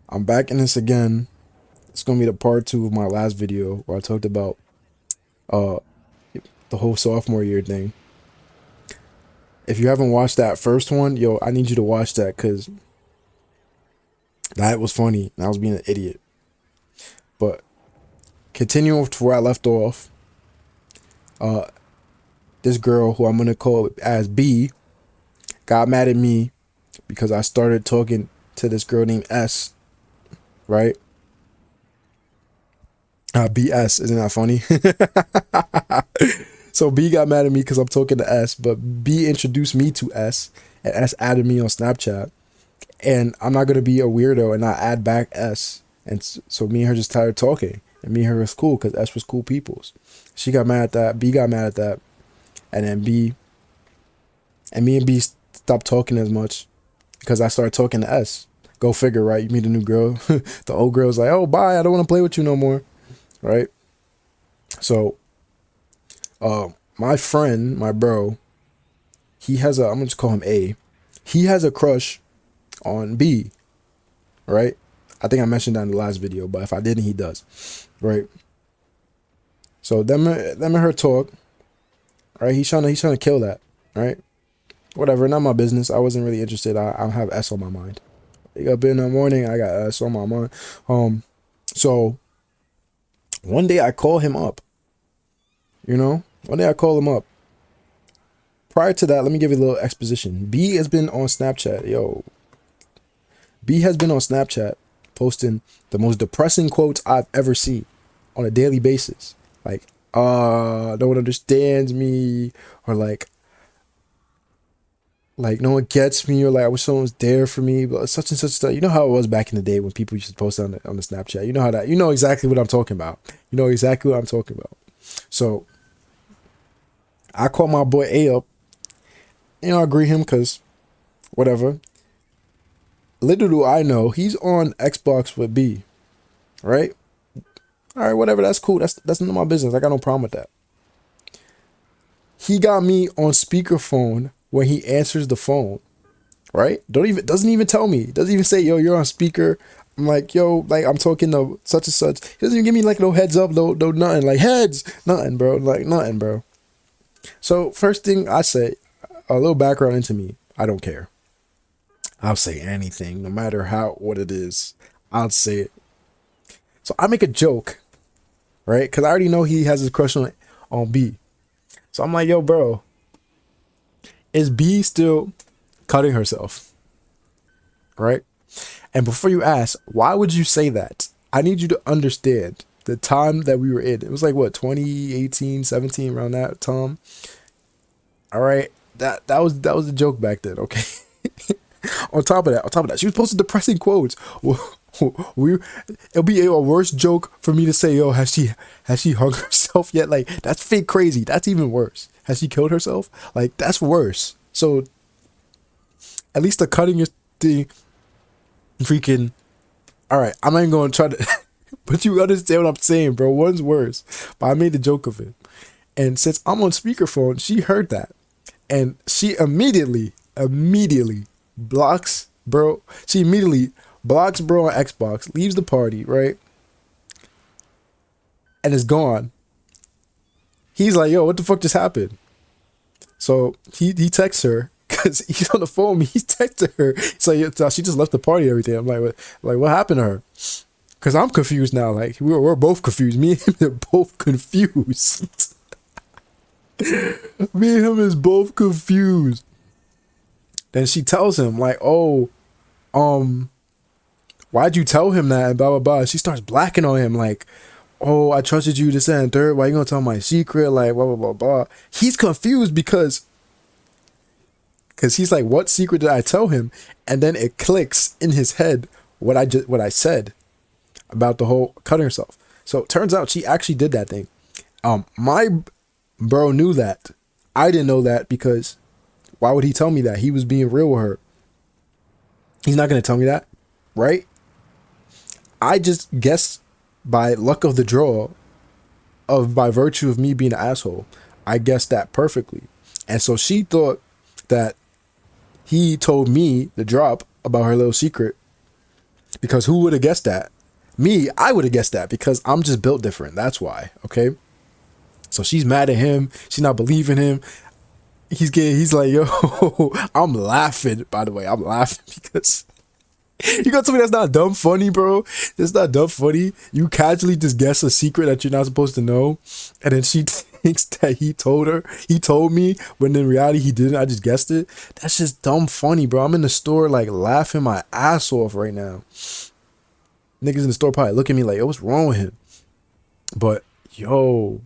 I'm back in this again. It's gonna be the part two of my last video where I talked about uh the whole sophomore year thing. If you haven't watched that first one, yo, I need you to watch that because that was funny and I was being an idiot. But continuing to where I left off, uh this girl who I'm gonna call as B got mad at me because I started talking to this girl named S, right? BS, isn't that funny? So B got mad at me because I'm talking to S, but B introduced me to S, and S added me on Snapchat. And I'm not gonna be a weirdo and not add back S. And so me and her just started talking, and me and her was cool because S was cool peoples. She got mad at that. B got mad at that, and then me and B stopped talking as much because I started talking to S. Go figure, right? You meet a new girl, the old girl's like, "Oh, bye. I don't want to play with you no more," right? So, my friend, my bro, he has a. I'm gonna just call him A. He has a crush on B, right? I think I mentioned that in the last video, but if I didn't, he does, right? So them and her talk, right? He's trying to kill that, right? Whatever, not my business. I wasn't really interested. I have S on my mind. Wake up in the morning, I got S on my mind. So one day I call him up. One day I call him up. Prior to that, let me give you a little exposition. B has been on Snapchat, B has been on Snapchat posting the most depressing quotes I've ever seen on a daily basis. Like, no one understands me, or like no one gets me, or like I wish someone was there for me, but such and such stuff. You know how it was back in the day when people used to post on the Snapchat. You know how that. You know exactly what I'm talking about. You know exactly what I'm talking about. So I call my boy A up. I agree him because whatever. Little do I know he's on Xbox with B, right? All right, whatever. That's cool. That's none of my business. I got no problem with that. He got me on speakerphone when he answers the phone, right? Doesn't even tell me. Doesn't even say, yo, you're on speaker. I'm like, yo, like I'm talking to such and such. He doesn't even give me like no heads up, no nothing. Like heads, nothing, bro. Like nothing, bro. So first thing I say, a little background into me. I don't care. I'll say anything, no matter what it is. I'll say it. So I make a joke, right? Because I already know he has his crush on B. So I'm like, yo, bro, is B still cutting herself? Right? And before you ask, why would you say that? I need you to understand the time that we were in. It was like what, 2018, 17, around that time. All right. That was a joke back then, okay? On top of that, she was posting depressing quotes. We It'll be a worse joke for me to say, yo, has she hung herself yet? Like that's fake crazy. That's even worse. Has she killed herself? Like that's worse. So at least the cutting your thing, freaking. All right, I'm not even going to try to, but you understand what I'm saying, bro. One's worse, but I made the joke of it. And since I'm on speakerphone, she heard that, and she immediately blocks bro. She immediately blocks bro on Xbox, leaves the party, right, and is gone. He's like, yo, what the fuck just happened? So he texts her because he's on the phone. He's texting her. So she just left the party and everything. I'm what happened to her? Because I'm confused now. Like we're both confused. Me and him are both confused. Me and him is both confused. Then she tells him like, oh, um, why'd you tell him that? And blah blah blah. She starts blacking on him like, oh, I trusted you this and third. Why you gonna tell my secret? Like blah blah blah blah. He's confused because he's like, what secret did I tell him? And then it clicks in his head what I said about the whole cutting herself. So it turns out she actually did that thing. My bro knew that. I didn't know that because why would he tell me that? He was being real with her. He's not gonna tell me that, right? I just guessed by luck of the draw, by virtue of me being an asshole. I guessed that perfectly, and so she thought that he told me the drop about her little secret, Because who would have guessed that? Me, I would have guessed that because I'm just built different. That's why. Okay. So she's mad at him. She's not believing him. He's like, yo, I'm laughing, by the way. I'm laughing because you gonna tell me that's not dumb funny, bro? That's not dumb funny. You casually just guess a secret that you're not supposed to know, and then she thinks that he told her, he told me, when in reality he didn't. I just guessed it. That's just dumb funny, bro. I'm in the store like laughing my ass off right now. Niggas in the store probably look at me like, yo, what's wrong with him? But yo,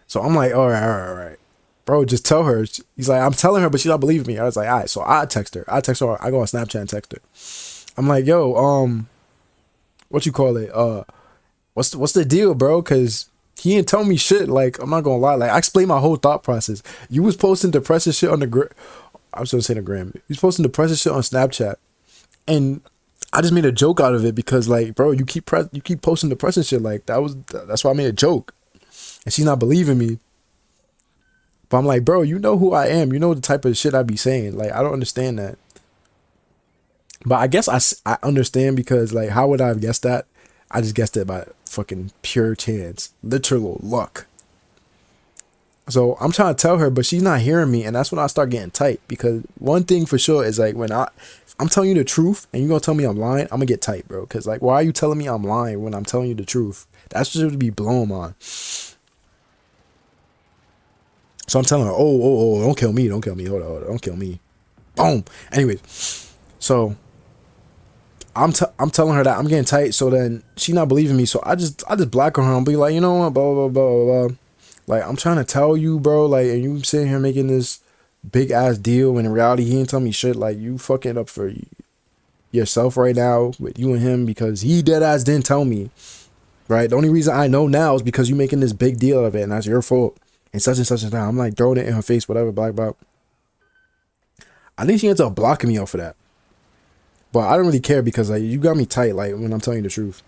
so I'm like, all right. Bro, just tell her. He's like, I'm telling her, but she's not believing me. I was like, all right, so I text her. I go on Snapchat and text her. I'm like, yo, what you call it? What's the deal, bro? Cause he didn't tell me shit. Like, I'm not gonna lie. Like, I explained my whole thought process. You was posting depressive shit on I was gonna say the gram. You was posting depressive shit on Snapchat, and I just made a joke out of it because, like, bro, you keep posting depressive shit. Like, that's why I made a joke, and she's not believing me. But I'm like, bro, you know who I am. You know the type of shit I be saying. Like, I don't understand that. But I guess I understand because, like, how would I have guessed that? I just guessed it by fucking pure chance. Literal luck. So I'm trying to tell her, but she's not hearing me. And that's when I start getting tight. Because one thing for sure is, like, if I'm telling you the truth and you're going to tell me I'm lying, I'm going to get tight, bro. Because, like, why are you telling me I'm lying when I'm telling you the truth? That's just to be blown on. So I'm telling her, oh, don't kill me. Hold on, don't kill me. Boom. Anyways, so I'm telling her that I'm getting tight. So then she not believing me. So I just block her and be like, you know what, blah blah blah blah blah. Like, I'm trying to tell you, bro. Like, and you sitting here making this big ass deal when in reality he ain't tell me shit. Like, you fucking up for yourself right now with you and him because he dead ass didn't tell me. Right. The only reason I know now is because you making this big deal of it, and that's your fault. And such and such and that. I'm like throwing it in her face, whatever, black blah. I think she ends up blocking me off of that. But I don't really care because, like, you got me tight, like, when I'm telling you the truth.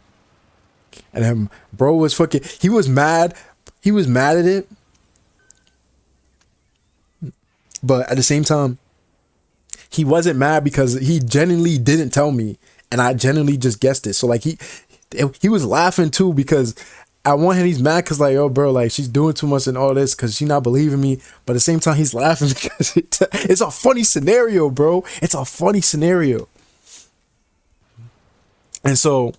And then bro was fucking, he was mad. He was mad at it. But at the same time, he wasn't mad because he genuinely didn't tell me. And I genuinely just guessed it. So, like, he was laughing too because at one hand he's mad because, like, oh, bro, like, she's doing too much and all this because she's not believing me. But at the same time, he's laughing because it's a funny scenario, bro. It's a funny scenario. And so,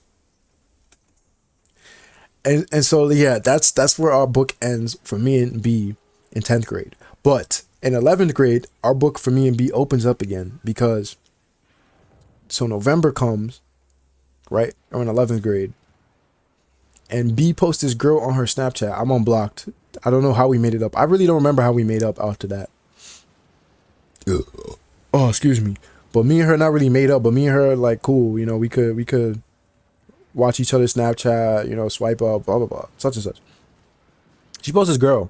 and so, yeah, that's where our book ends for me and B in 10th grade. But in 11th grade, our book for me and B opens up again because, so November comes, right? I'm in 11th grade. And B posts this girl on her Snapchat. I'm unblocked. I don't know how we made it up. I really don't remember how we made up after that. Oh, excuse me. But me and her not really made up. But me and her, like, cool. You know, we could watch each other's Snapchat. You know, swipe up, blah blah blah, such and such. She posts this girl.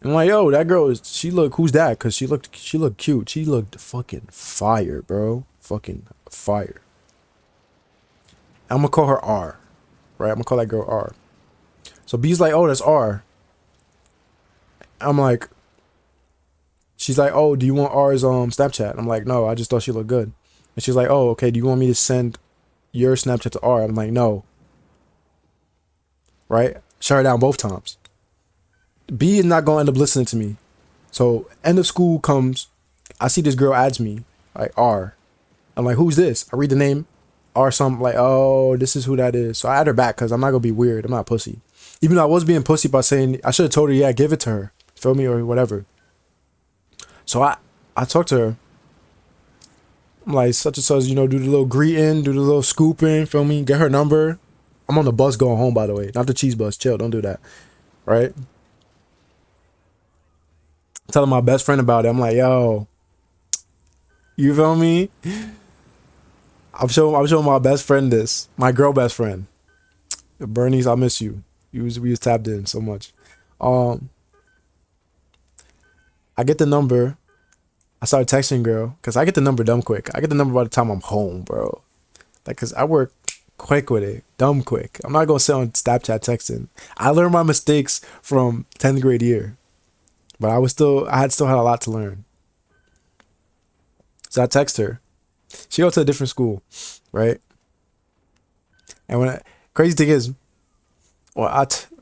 And I'm like, yo, that girl who's that? Cause she looked cute. She looked fucking fire, bro. Fucking fire. I'm gonna call her R. Right? I'm gonna call that girl R. So B's like, oh, that's R. I'm like, she's like, oh, do you want R's Snapchat? I'm like, no, I just thought she looked good. And she's like, oh, okay, do you want me to send your Snapchat to R? I'm like, no. Right? Shut her down both times. B is not gonna end up listening to me. So end of school comes, I see this girl adds me, like, R. I'm like, who's this? I read the name, R something, like, oh, this is who that is. So I add her back because I'm not gonna be weird. I'm not pussy. Even though I was being pussy by saying, I should have told her, yeah, give it to her. Feel me, or whatever. So I talked to her. I'm like, such and such, you know, do the little greeting, do the little scooping, feel me, get her number. I'm on the bus going home, by the way, not the cheese bus. Chill, don't do that. Right? Telling my best friend about it. I'm like, yo, you feel me? I'm showing my best friend this, my girl best friend, Bernice. I miss you. We was tapped in so much. I get the number. I started texting girl because I get the number dumb quick. I get the number by the time I'm home, bro. Like, cause I work quick with it, dumb quick. I'm not gonna sit on Snapchat texting. I learned my mistakes from 10th grade year, but I had a lot to learn. So I text her. She go to a different school, right? And crazy thing is,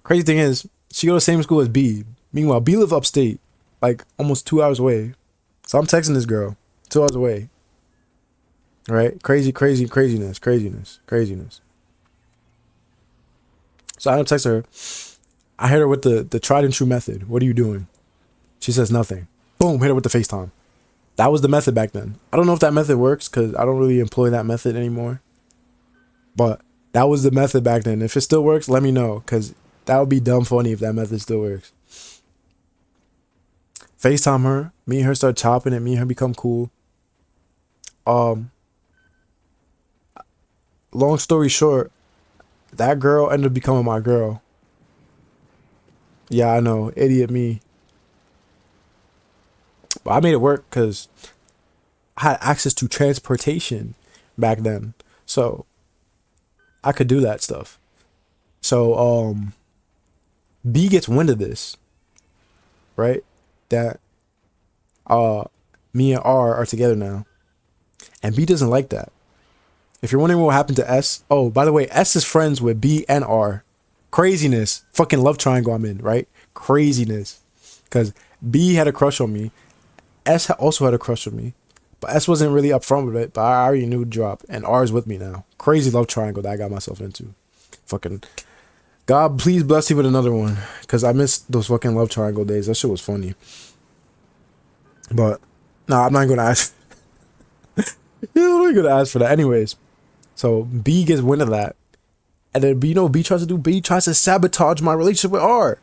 crazy thing is, she go to the same school as B. Meanwhile, B live upstate, like almost 2 hours away. So I'm texting this girl 2 hours away. Right? Craziness. So I don't text her. I hit her with the tried and true method. What are you doing? She says nothing. Boom, hit her with the FaceTime. That was the method back then. I don't know if that method works because I don't really employ that method anymore. But that was the method back then. If it still works, let me know because that would be dumb funny if that method still works. FaceTime her. Me and her start chopping it. Me and her become cool. Long story short, that girl ended up becoming my girl. Yeah, I know. Idiot me. But I made it work because I had access to transportation back then. So I could do that stuff. So B gets wind of this, right? That me and R are together now. And B doesn't like that. If you're wondering what happened to S, oh, by the way, S is friends with B and R. Craziness. Fucking love triangle I'm in, right? Craziness. Because B had a crush on me. S also had a crush on me. But S wasn't really upfront with it, but I already knew drop. And R is with me now. Crazy love triangle that I got myself into. Fucking God, please bless you with another one. Because I missed those fucking love triangle days. That shit was funny. But, nah, I'm not going to ask. I'm not going to ask for that. Anyways. So B gets wind of that. And then B tries to do? B tries to sabotage my relationship with R.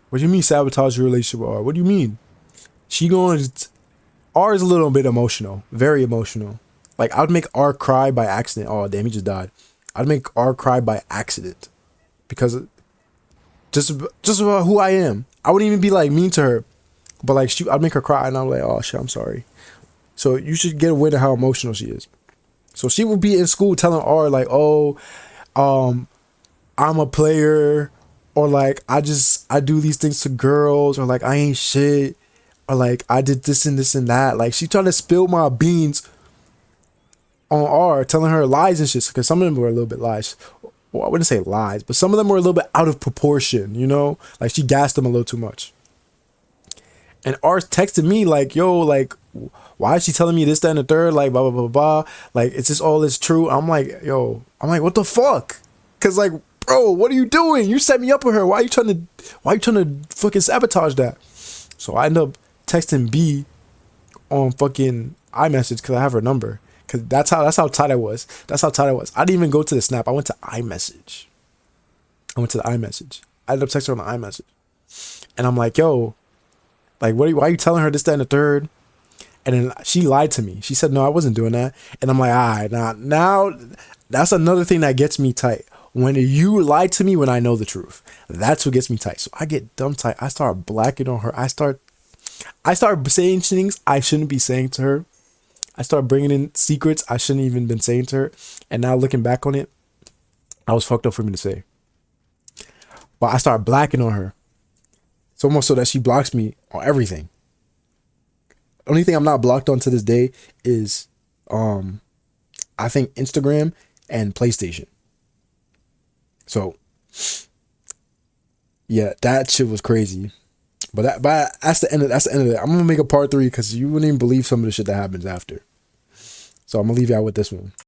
What do you mean sabotage your relationship with R? What do you mean? R is a little bit emotional. Very emotional. Like, I'd make R cry by accident. Oh, damn, he just died. I'd make R cry by accident. Because just about who I am. I wouldn't even be, like, mean to her. But, like, I'd make her cry. And I'm like, oh, shit, I'm sorry. So you should get aware of how emotional she is. So she would be in school telling R, like, oh, I'm a player. Or, like, I do these things to girls. Or, like, I ain't shit. Or, like, I did this and this and that. Like, she tried to spill my beans on R, telling her lies and shit. Because some of them were a little bit lies. Well, I wouldn't say lies. But some of them were a little bit out of proportion, you know? Like, she gassed them a little too much. And R texted me, like, yo, like, why is she telling me this, that, and the third? Like, blah, blah, blah, blah. Like, is this all this true? I'm like, what the fuck? Because, like, bro, what are you doing? You set me up with her. Why are you trying to fucking sabotage that? So I end up texting B on fucking iMessage because I have her number. Because that's how tight I was. I didn't even go to the Snap. I went to iMessage. I ended up texting her on the iMessage. And I'm like, yo, like, why are you telling her this, that, and the third? And then she lied to me. She said, no, I wasn't doing that. And I'm like, all right, now that's another thing that gets me tight. When you lie to me when I know the truth, that's what gets me tight. So I get dumb tight. I start blacking on her. I start saying things I shouldn't be saying to her. I start bringing in secrets I shouldn't even been saying to her. And now looking back on it, I was fucked up for me to say. But I start blacking on her. It's almost so that she blocks me on everything. Only thing I'm not blocked on to this day is, I think Instagram and PlayStation. So, yeah, that shit was crazy. But that's the end of it. I'm gonna make a part 3 because you wouldn't even believe some of the shit that happens after. So I'm gonna leave y'all with this one.